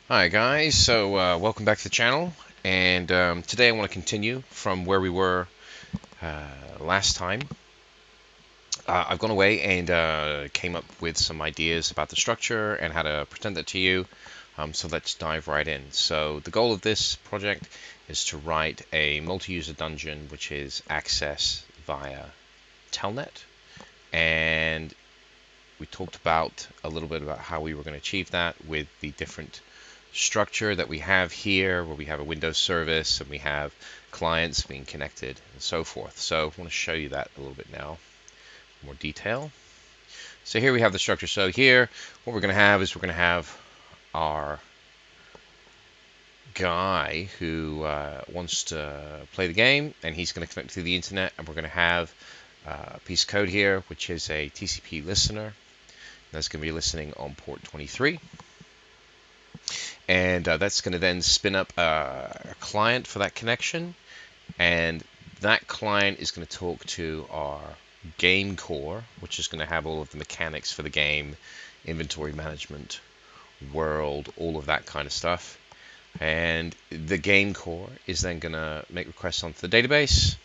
Hi guys, so welcome back to the channel, and today I want to continue from where we were last time. I've gone away and came up with some ideas about the structure and how to present that to you, so let's dive right in. So the goal of this project is to write a multi-user dungeon which is accessed via Telnet, and we talked about a little bit about how we were going to achieve that with the different structure that we have here, where we have a Windows service and we have clients being connected and so forth. So I want to show you that a little bit now, more detail. So here we have the structure. So here, what we're going to have is we're going to have our guy who wants to play the game, and he's going to connect to the internet, and we're going to have a piece of code here, which is a TCP listener. That's going to be listening on port 23. And that's going to then spin up a client for that connection, and that client is going to talk to our game core, which is going to have all of the mechanics for the game, inventory management, world, all of that kind of stuff. And the game core is then going to make requests onto the database,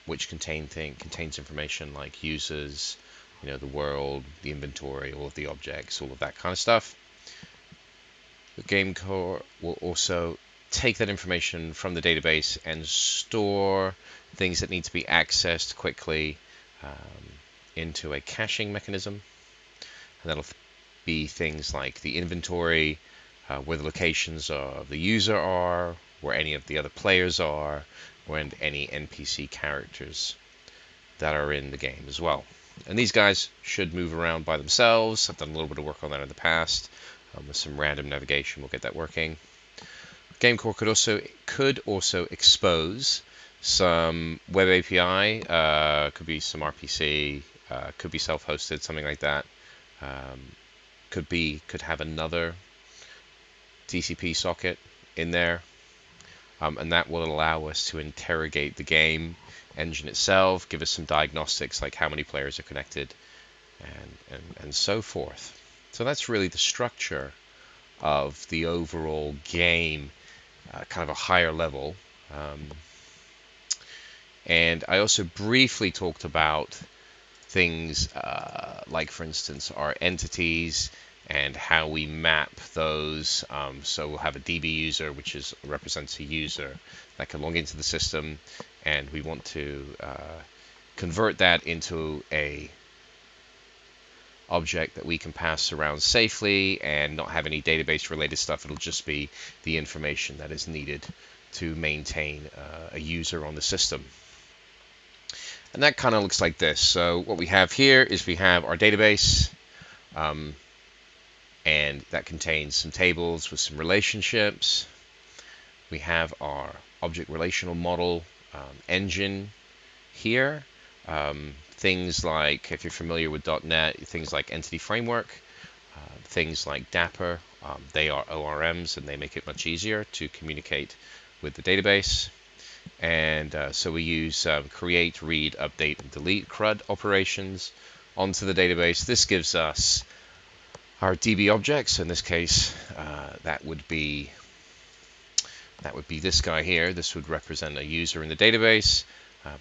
which contains information like users, the world, the inventory, all of the objects, all of that kind of stuff. The game core will also take that information from the database and store things that need to be accessed quickly into a caching mechanism. And that'll be things like the inventory, where the locations of the user are, where any of the other players are, and any NPC characters that are in the game as well. And these guys should move around by themselves. I've done a little bit of work on that in the past. With some random navigation, we'll get that working. Game core could also expose some web API, could be some RPC, could be self-hosted, something like that. Could have another TCP socket in there, and that will allow us to interrogate the game engine itself, give us some diagnostics like how many players are connected, and so forth. So that's really the structure of the overall game, kind of a higher level. And I also briefly talked about things like, for instance, our entities and how we map those. So we'll have a DB user, which represents a user that can log into the system, and we want to convert that into a object that we can pass around safely and not have any database related stuff. It'll just be the information that is needed to maintain a user on the system. And that kind of looks like this. So what we have here is we have our database, and that contains some tables with some relationships. We have our object relational model engine here. Things like, if you're familiar with .NET, things like Entity Framework, things like Dapper, they are ORMs, and they make it much easier to communicate with the database. And so we use create, read, update, and delete CRUD operations onto the database. This gives us our DB objects. In this case, that would be this guy here. This would represent a user in the database.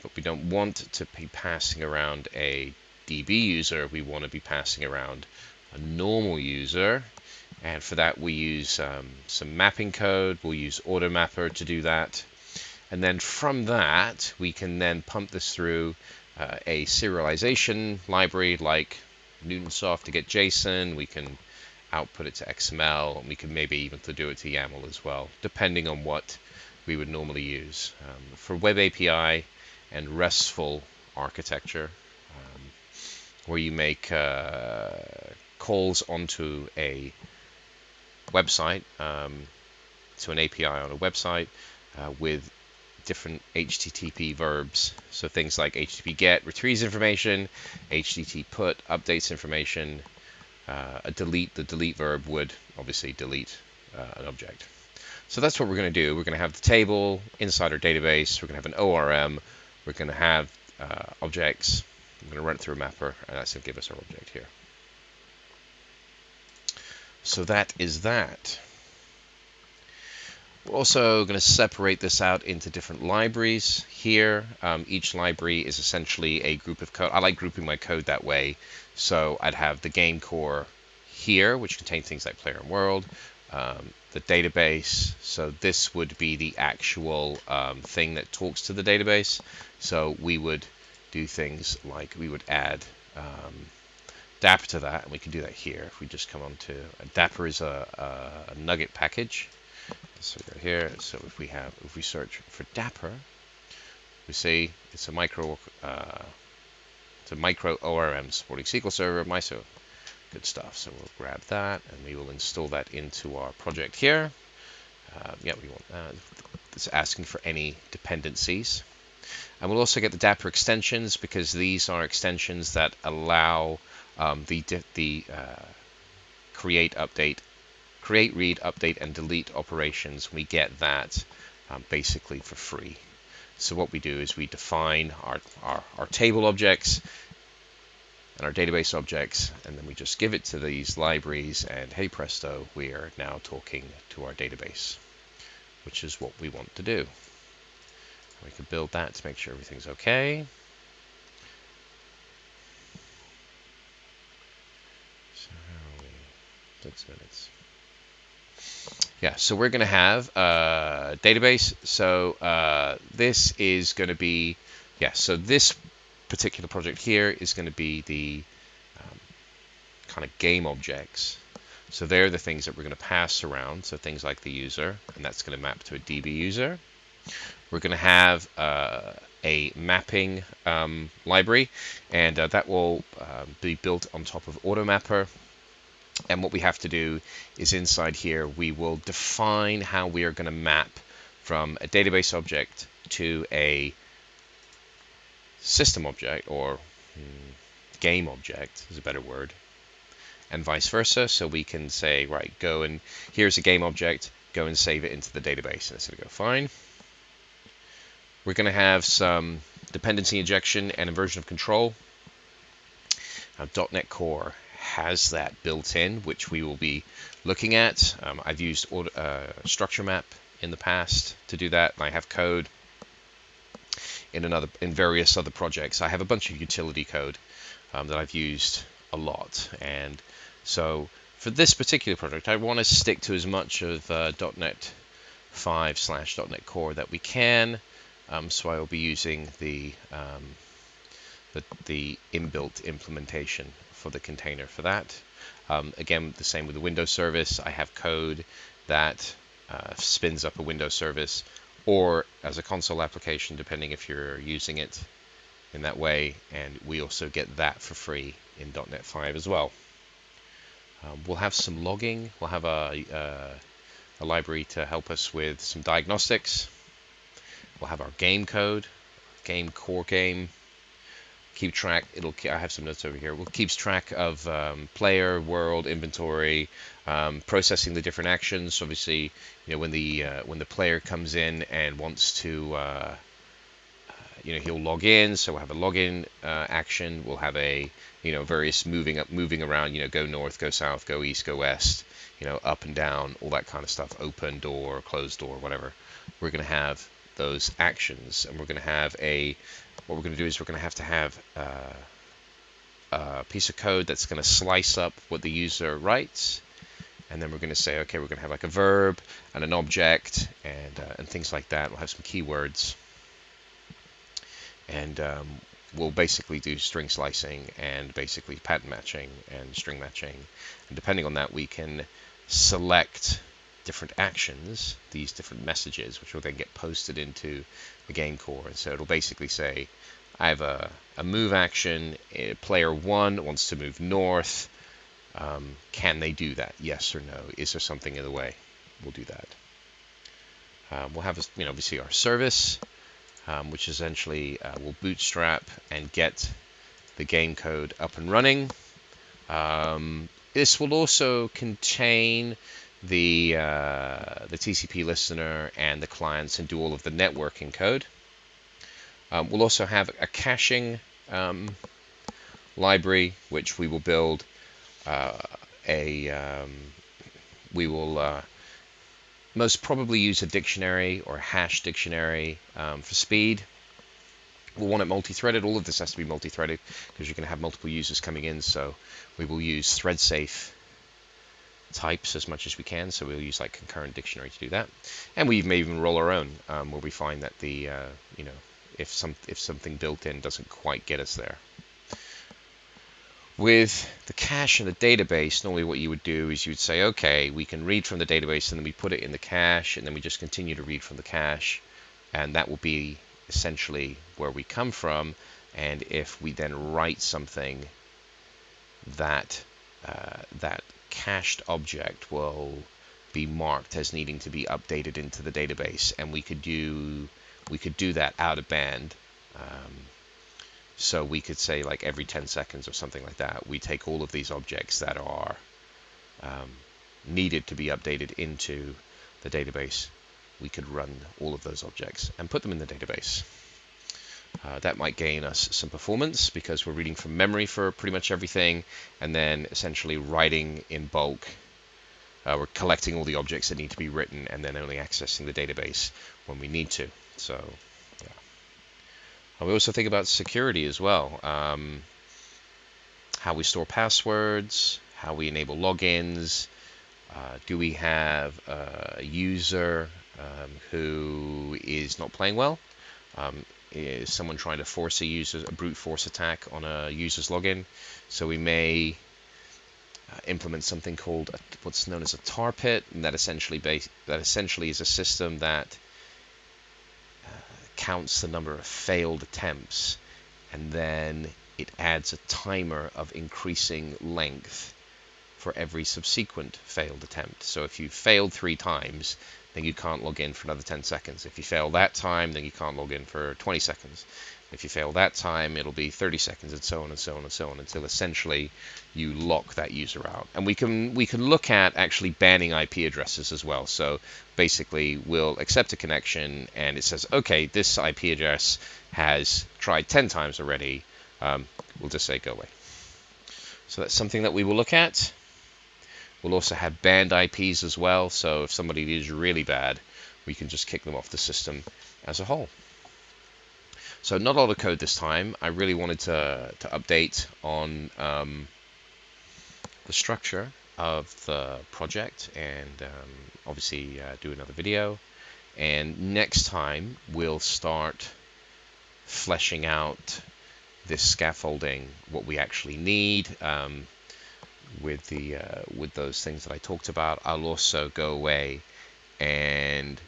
But we don't want to be passing around a DB user. We want to be passing around a normal user. And for that, we use some mapping code. We'll use AutoMapper to do that. And then from that, we can then pump this through a serialization library like Newtonsoft to get JSON. We can output it to XML, and we can maybe even do it to YAML as well, depending on what we would normally use. For Web API and RESTful architecture, where you make calls onto a website, to an API on a website with different HTTP verbs. So things like HTTP GET retrieves information, HTTP PUT updates information, a delete, the delete verb would obviously delete an object. So that's what we're going to do. We're going to have the table inside our database. We're going to have an ORM. We're going to have objects. I'm going to run it through a mapper, and that's going to give us our object here. So that is that. We're also going to separate this out into different libraries here. Each library is essentially a group of code. I like grouping my code that way. So I'd have the game core here, which contains things like player and world, the database. So this would be the actual thing that talks to the database. So we would do things like we would add Dapper to that, and we can do that here. If we just come on to Dapper is a nugget package. So we go here. So if we search for Dapper, we see it's a micro ORM supporting SQL Server, MISO, good stuff. So we'll grab that and we will install that into our project here. Yeah, we want that. It's asking for any dependencies, and we'll also get the Dapper extensions because these are extensions that allow the create, read, update, and delete operations. We get that basically for free. So what we do is we define our table objects and our database objects, and then we just give it to these libraries, and hey presto, we are now talking to our database, which is what we want to do. We can build that to make sure everything's okay. So how are we? 6 minutes. Yeah, so we're going to have a database. So this is going to be, yeah, so this particular project here is going to be the kind of game objects. So they're the things that we're going to pass around. So things like the user, and that's going to map to a DB user. We're going to have a mapping library, and that will be built on top of AutoMapper. And what we have to do is inside here, we will define how we are going to map from a database object to a system object, or game object is a better word, and vice versa. So we can say, right, go and here's a game object, go and save it into the database, and it's going to go fine. We're going to have some dependency injection and inversion of control. Now, .NET Core has that built in, which we will be looking at. I've used structure map in the past to do that, and I have code in various other projects. I have a bunch of utility code that I've used a lot, and so for this particular project, I want to stick to as much of .NET 5/.NET Core that we can. So I will be using the inbuilt implementation for the container for that. Again, the same with the Windows service. I have code that spins up a Windows service or as a console application, depending if you're using it in that way. And we also get that for free in .NET 5 as well. We'll have some logging. We'll have a library to help us with some diagnostics. We'll have our game code, game core game. Keep track. I have some notes over here. We'll keeps track of player, world, inventory, processing the different actions. So obviously, when the player comes in and wants to, he'll log in. So we'll have a login action. We'll have a various moving around. Go north, go south, go east, go west. Up and down, all that kind of stuff. Open door, closed door, whatever. We're going to have those actions, and we're going to have what we're going to do is we're going to have a piece of code that's going to slice up what the user writes, and then we're going to say, okay, we're going to have like a verb and an object and things like that. We'll have some keywords, and we'll basically do string slicing and basically pattern matching and string matching, and depending on that, we can select different actions, these different messages, which will then get posted into the game core. And so it'll basically say, I have a move action, player 1 wants to move north, can they do that? Yes or no? Is there something in the way? We'll do that. We'll have obviously our service, which essentially will bootstrap and get the game code up and running. This will also contain the TCP listener and the clients and do all of the networking code. We'll also have a caching library, which we will build a we will most probably use a dictionary or a hash dictionary for speed. We'll want it multi-threaded. All of this has to be multi-threaded because you're going to have multiple users coming in. So we will use thread-safe types as much as we can. So we'll use like concurrent dictionary to do that. And we may even roll our own where we find that the if something built in doesn't quite get us there. With the cache and the database, normally what you would do is you would say, okay, we can read from the database and then we put it in the cache and then we just continue to read from the cache, and that will be essentially where we come from. And if we then write something, that cached object will be marked as needing to be updated into the database, and we could do that out of band. So we could say like every 10 seconds or something like that, we take all of these objects that are needed to be updated into the database. We could run all of those objects and put them in the database. That might gain us some performance because we're reading from memory for pretty much everything, and then essentially writing in bulk. We're collecting all the objects that need to be written and then only accessing the database when we need to. So, yeah. We also think about security as well. How we store passwords, how we enable logins. Do we have a user who is not playing well? Is someone trying to force a brute force attack on a user's login? So we may implement something called what's known as a tar pit, and that essentially is a system that counts the number of failed attempts, and then it adds a timer of increasing length for every subsequent failed attempt. So if you failed 3 times, then you can't log in for another 10 seconds. If you fail that time, then you can't log in for 20 seconds. If you fail that time, it'll be 30 seconds, and so on and so on and so on, until essentially you lock that user out. And we can look at actually banning IP addresses as well. So basically, we'll accept a connection, and it says, okay, this IP address has tried 10 times already. We'll just say go away. So that's something that we will look at. We'll also have banned IPs as well. So if somebody is really bad, we can just kick them off the system as a whole. So not a lot of code this time. I really wanted to update on the structure of the project, and obviously do another video. And next time we'll start fleshing out this scaffolding, what we actually need with those things that I talked about. I'll also go away and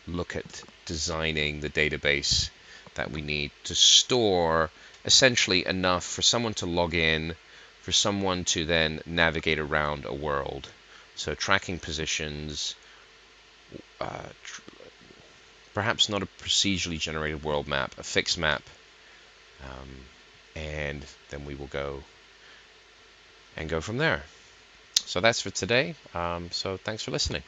look at designing the database that we need to store essentially enough for someone to log in, for someone to then navigate around a world. So tracking positions, perhaps not a procedurally generated world map, a fixed map, and then we will go from there. So that's for today. So thanks for listening.